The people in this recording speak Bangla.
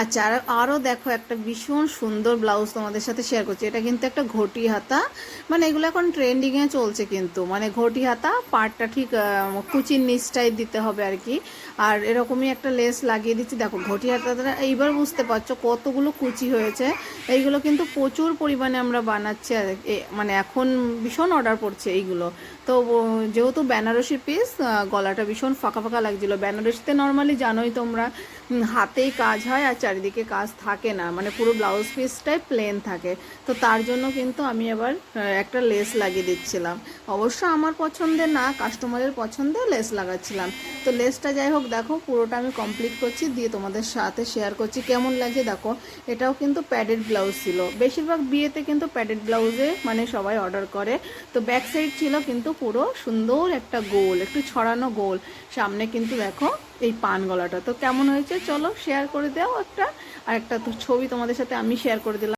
আচ্ছা, আর আরও দেখো একটা ভীষণ সুন্দর ব্লাউজ তোমাদের সাথে শেয়ার করছি। এটা কিন্তু একটা ঘটি হাতা, মানে এগুলো এখন ট্রেন্ডিংয়ে চলছে কিন্তু, মানে ঘটি হাতা পাড়টা ঠিক কুচির নিচটাই দিতে হবে আর কি। আর এরকমই একটা লেস লাগিয়ে দিচ্ছি। দেখো ঘটি হাতাটা এইবার বুঝতে পারছো কতগুলো কুচি হয়েছে। এইগুলো কিন্তু প্রচুর পরিমাণে আমরা বানাচ্ছি, আর মানে এখন ভীষণ অর্ডার পড়ছে এইগুলো। তো যেহেতু বেনারসি পিস, গলাটা ভীষণ ফাঁকা ফাঁকা লাগছিলো। বেনারসিতে নর্মালি জানোই তোমরা হাতেই কাজ হয় আর চারিদিকে কাজ থাকে না, মানে পুরো ব্লাউজ পিসটাই প্লেন থাকে। তো তার জন্য কিন্তু আমি আবার একটা লেস লাগিয়ে দিচ্ছিলাম। অবশ্য আমার পছন্দের না, কাস্টমারের পছন্দে লেস লাগাচ্ছিলাম। তো লেসটা যাই হোক দেখো পুরোটা আমি কমপ্লিট করছি, দিয়ে তোমাদের সাথে শেয়ার করছি কেমন লাগছে। দেখো এটাও কিন্তু প্যাডেড ব্লাউজ ছিল, বেশিরভাগ বিয়েতে কিন্তু প্যাডেড ব্লাউজে মানে সবাই অর্ডার করে। তো ব্যাক সাইড ছিল কিন্তু পুরো সুন্দর একটা গোল, একটু ছড়ানো গোল, সামনে কিন্তু দেখো এই পান গলাটা। তো কেমন হয়েছে চলো শেয়ার করে দাও একটা, আর একটা তো ছবি তোমাদের সাথে আমি শেয়ার করে দিলাম।